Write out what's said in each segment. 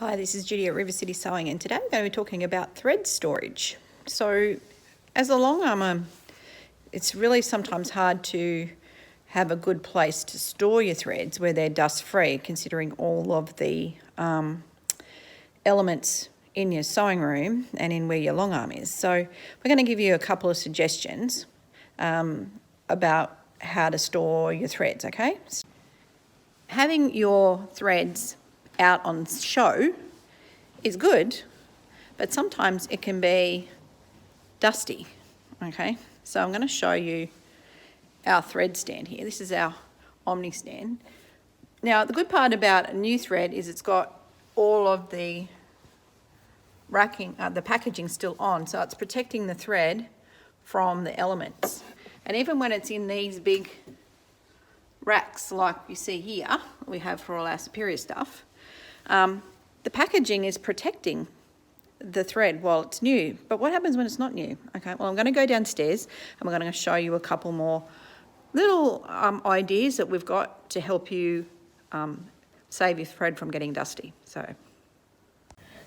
Hi, this is Judi at River City Sewing, and today I'm going to be talking about thread storage. So as a long armer, it's really sometimes hard to have a good place to store your threads where they're dust free, considering all of the elements in your sewing room and in where your long arm is. So we're going to give you a couple of suggestions about how to store your threads, okay? Having your threads out on show is good, but sometimes it can be dusty, okay? So I'm going to show you our thread stand here. This is our Omni Stand. Now, the good part about a new thread is it's got all of the racking, the packaging still on, so it's protecting the thread from the elements. And even when it's in these big racks like you see here, we have for all our superior stuff, the packaging is protecting the thread while it's new. But what happens when it's not new? Okay, well, I'm going to go downstairs and we're going to show you a couple more little ideas that we've got to help you save your thread from getting dusty.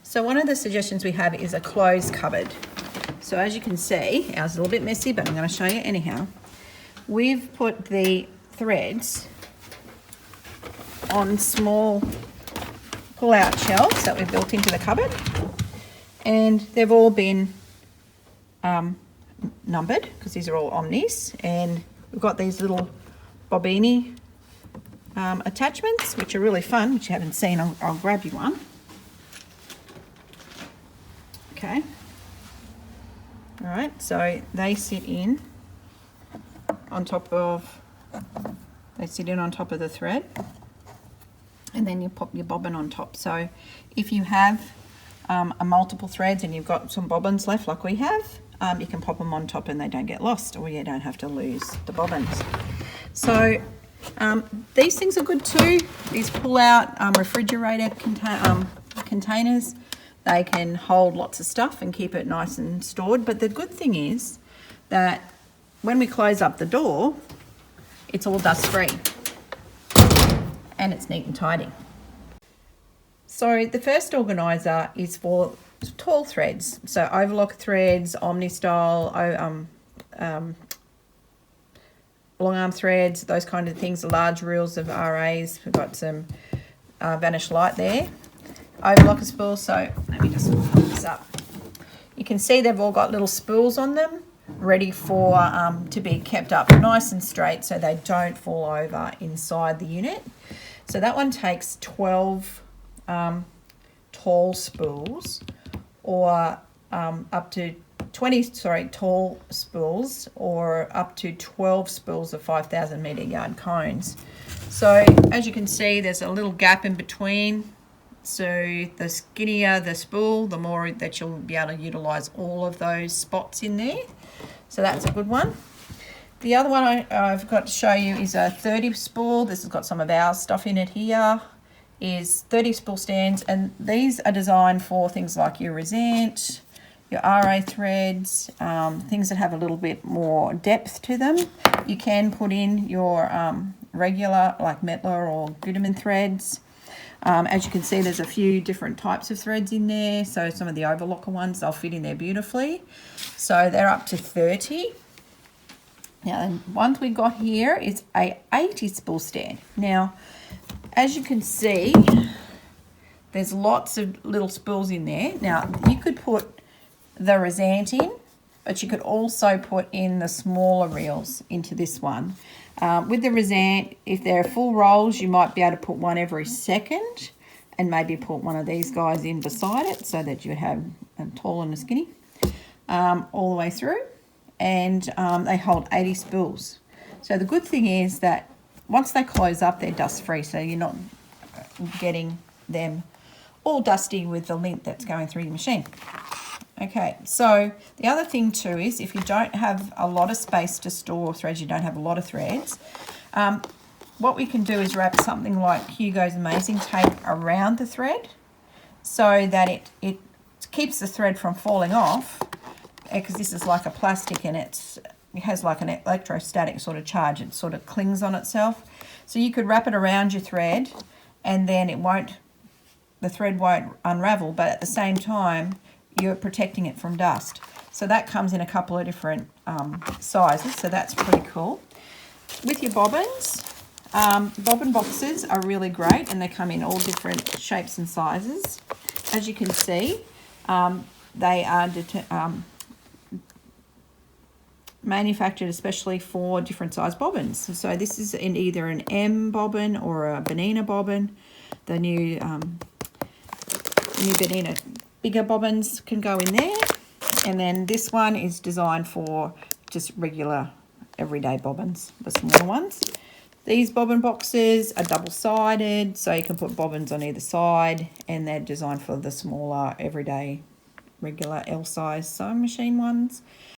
So one of the suggestions we have is a closed cupboard. So as you can see, ours is a little bit messy, but I'm going to show you anyhow. We've put the threads on small pull-out shelves that we've built into the cupboard, and they've all been numbered because these are all Omnis, and we've got these little Bobbini attachments, which are really fun, which you haven't seen. I'll grab you one. Okay. All right, so they sit in on top of the thread, and then you pop your bobbin on top. So if you have a multiple threads and you've got some bobbins left like we have, you can pop them on top and they don't get lost, or you don't have to lose the bobbins. So these things are good too. These pull out refrigerator containers. They can hold lots of stuff and keep it nice and stored. But the good thing is that when we close up the door, it's all dust free and it's neat and tidy. So the first organiser is for tall threads, so overlock threads, Omni style, long arm threads, those kind of things, large reels of RAs. We've got some Vanish Light there. Overlocker spools, so let me just pop this up. You can see they've all got little spools on them, ready for to be kept up nice and straight so they don't fall over inside the unit. So that one takes 12 tall spools, or up to 20 tall spools, or up to 12 spools of 5,000 metre yard cones. So as you can see, there's a little gap in between. So the skinnier the spool, the more that you'll be able to utilise all of those spots in there. So that's a good one. The other one I've got to show you is a 30 spool. This has got some of our stuff in it here. Is 30 spool stands, and these are designed for things like your resent, your RA threads, things that have a little bit more depth to them. You can put in your regular, like Metler or Gutermann threads. As you can see, there's a few different types of threads in there. So some of the overlocker ones, they'll fit in there beautifully. So they're up to 30. Now, the one we got here is a 80 spool stand. Now, as you can see, there's lots of little spools in there. Now, you could put the resent in, but you could also put in the smaller reels into this one. With the resent, if they're full rolls, you might be able to put one every second and maybe put one of these guys in beside it so that you have a tall and a skinny all the way through. And they hold 80 spools. So the good thing is that once they close up, they're dust free, so you're not getting them all dusty with the lint that's going through your machine. Okay, so the other thing too is if you don't have a lot of space to store threads, you don't have a lot of threads, what we can do is wrap something like Hugo's Amazing tape around the thread so that it keeps the thread from falling off, because this is like a plastic and it has like an electrostatic sort of charge. It sort of clings on itself. So you could wrap it around your thread and then it won't the thread won't unravel, but at the same time, you're protecting it from dust. So that comes in a couple of different sizes, so that's pretty cool. With your bobbins, bobbin boxes are really great, and they come in all different shapes and sizes. As you can see, they are manufactured especially for different size bobbins. So this is in either an M bobbin or a Bonina bobbin. The new Bonina bigger bobbins can go in there, and then this one is designed for just regular everyday bobbins, the smaller ones. These bobbin boxes are double-sided, so you can put bobbins on either side, and they're designed for the smaller everyday regular L size sewing machine ones.